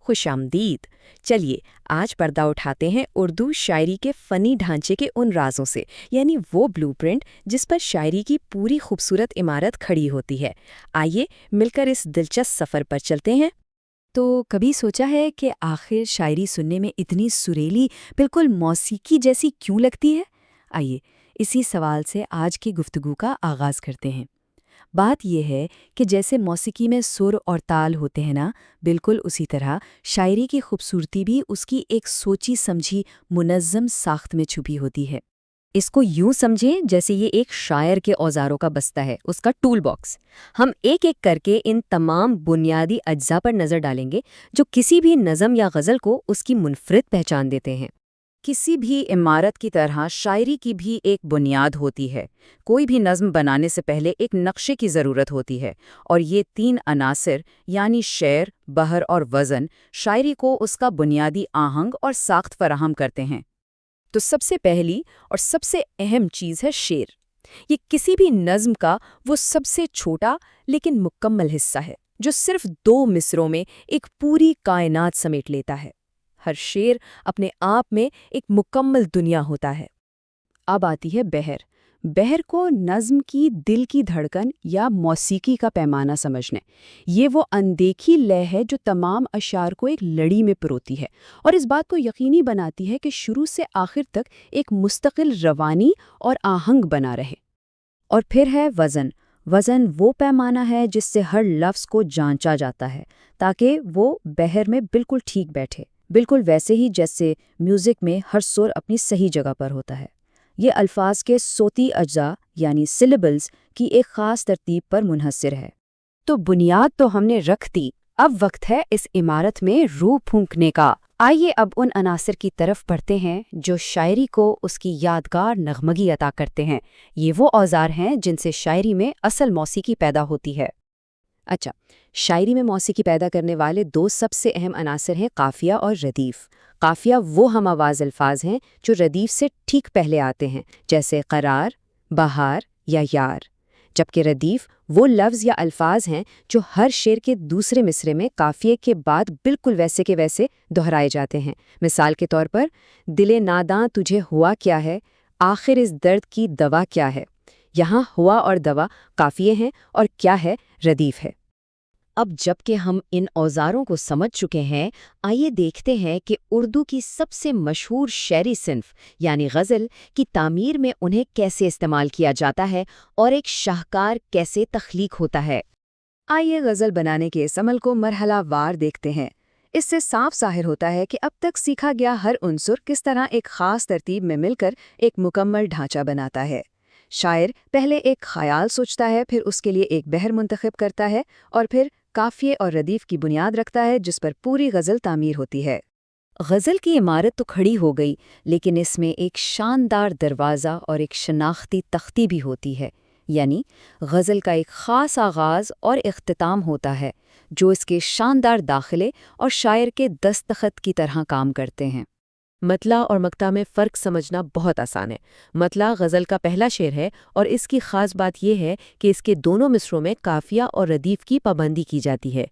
خوش آمدید۔ چلیے آج پردہ اٹھاتے ہیں اردو شاعری کے فنی ڈھانچے کے ان رازوں سے، یعنی وہ بلو پرنٹ جس پر شاعری کی پوری خوبصورت عمارت کھڑی ہوتی ہے۔ آئیے مل کر اس دلچسپ سفر پر چلتے ہیں۔ تو کبھی سوچا ہے کہ آخر شاعری سننے میں اتنی سریلی، بالکل موسیقی جیسی کیوں لگتی ہے؟ آئیے اسی سوال سے آج کی گفتگو کا آغاز کرتے ہیں۔ بات یہ ہے کہ جیسے موسیقی میں سر اور تال ہوتے ہیں نا، بالکل اسی طرح شاعری کی خوبصورتی بھی اس کی ایک سوچی سمجھی منظم ساخت میں چھپی ہوتی ہے۔ اس کو یوں سمجھیں جیسے یہ ایک شاعر کے اوزاروں کا بستہ ہے، اس کا ٹول باکس۔ ہم ایک ایک کر کے ان تمام بنیادی اجزاء پر نظر ڈالیں گے جو کسی بھی نظم یا غزل کو اس کی منفرد پہچان دیتے ہیں۔ کسی بھی عمارت کی طرح شاعری کی بھی ایک بنیاد ہوتی ہے۔ کوئی بھی نظم بنانے سے پہلے ایک نقشے کی ضرورت ہوتی ہے، اور یہ تین عناصر یعنی شعر، بحر اور وزن شاعری کو اس کا بنیادی آہنگ اور ساخت فراہم کرتے ہیں۔ تو سب سے پہلی اور سب سے اہم چیز ہے شعر۔ یہ کسی بھی نظم کا وہ سب سے چھوٹا لیکن مکمل حصہ ہے جو صرف 2 مصروں میں ایک پوری کائنات سمیٹ لیتا ہے۔ ہر شعر اپنے آپ میں ایک مکمل دنیا ہوتا ہے۔ اب آتی ہے بحر۔ بحر کو نظم کی دل کی دھڑکن یا موسیقی کا پیمانہ سمجھنے۔ یہ وہ اندیکھی لے ہے جو تمام اشعار کو ایک لڑی میں پروتی ہے اور اس بات کو یقینی بناتی ہے کہ شروع سے آخر تک ایک مستقل روانی اور آہنگ بنا رہے۔ اور پھر ہے وزن۔ وزن وہ پیمانہ ہے جس سے ہر لفظ کو جانچا جاتا ہے تاکہ وہ بحر میں بالکل ٹھیک بیٹھے، بالکل ویسے ہی جیسے میوزک میں ہر سر اپنی صحیح جگہ پر ہوتا ہے۔ یہ الفاظ کے صوتی اجزاء یعنی سلیبلز کی ایک خاص ترتیب پر منحصر ہے۔ تو بنیاد تو ہم نے رکھ دی، اب وقت ہے اس عمارت میں روح پھونکنے کا۔ آئیے اب ان عناصر کی طرف بڑھتے ہیں جو شاعری کو اس کی یادگار نغمگی عطا کرتے ہیں۔ یہ وہ اوزار ہیں جن سے شاعری میں اصل موسیقی پیدا ہوتی ہے۔ اچھا، شاعری میں موسیقی پیدا کرنے والے 2 سب سے اہم عناصر ہیں قافیہ اور ردیف۔ قافیہ وہ ہم آواز الفاظ ہیں جو ردیف سے ٹھیک پہلے آتے ہیں، جیسے قرار، بہار یا یار، جبکہ ردیف وہ لفظ یا الفاظ ہیں جو ہر شعر کے دوسرے مصرے میں قافیے کے بعد بالکل ویسے کے ویسے دہرائے جاتے ہیں۔ مثال کے طور پر دل ناداں تجھے ہوا کیا ہے، آخر اس درد کی دوا کیا ہے۔ یہاں ہوا اور دوا قافیے ہیں اور کیا ہے ردیف ہے۔ اب جب کہ ہم ان اوزاروں کو سمجھ چکے ہیں، آئیے دیکھتے ہیں کہ اردو کی سب سے مشہور شعری صنف یعنی غزل کی تعمیر میں انہیں کیسے استعمال کیا جاتا ہے اور ایک شاہکار کیسے تخلیق ہوتا ہے۔ آئیے غزل بنانے کے اس عمل کو مرحلہ وار دیکھتے ہیں۔ اس سے صاف ظاہر ہوتا ہے کہ اب تک سیکھا گیا ہر عنصر کس طرح ایک خاص ترتیب میں مل کر ایک مکمل ڈھانچہ بناتا ہے۔ شاعر پہلے ایک خیال سوچتا ہے، پھر اس کے لیے ایک بحر منتخب کرتا ہے اور پھر قافیے اور ردیف کی بنیاد رکھتا ہے جس پر پوری غزل تعمیر ہوتی ہے۔ غزل کی عمارت تو کھڑی ہو گئی، لیکن اس میں ایک شاندار دروازہ اور ایک شناختی تختی بھی ہوتی ہے، یعنی غزل کا ایک خاص آغاز اور اختتام ہوتا ہے جو اس کے شاندار داخلے اور شاعر کے دستخط کی طرح کام کرتے ہیں۔ مطلع اور مقطع میں فرق سمجھنا بہت آسان ہے۔ مطلع غزل کا پہلا شعر ہے اور اس کی خاص بات یہ ہے کہ اس کے دونوں مصروں میں قافیہ اور ردیف کی پابندی کی جاتی ہے۔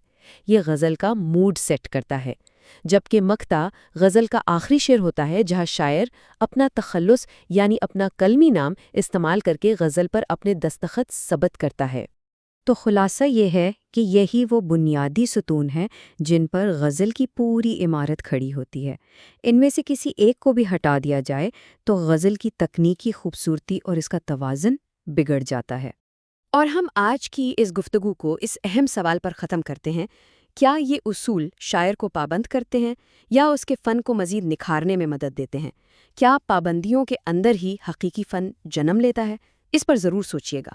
یہ غزل کا موڈ سیٹ کرتا ہے، جبکہ مقطع غزل کا آخری شعر ہوتا ہے جہاں شاعر اپنا تخلص یعنی اپنا کلمی نام استعمال کر کے غزل پر اپنے دستخط ثبت کرتا ہے۔ تو خلاصہ یہ ہے کہ یہی وہ بنیادی ستون ہیں جن پر غزل کی پوری عمارت کھڑی ہوتی ہے۔ ان میں سے کسی ایک کو بھی ہٹا دیا جائے تو غزل کی تکنیکی خوبصورتی اور اس کا توازن بگڑ جاتا ہے۔ اور ہم آج کی اس گفتگو کو اس اہم سوال پر ختم کرتے ہیں، کیا یہ اصول شاعر کو پابند کرتے ہیں یا اس کے فن کو مزید نکھارنے میں مدد دیتے ہیں؟ کیا پابندیوں کے اندر ہی حقیقی فن جنم لیتا ہے؟ اس پر ضرور سوچیے گا۔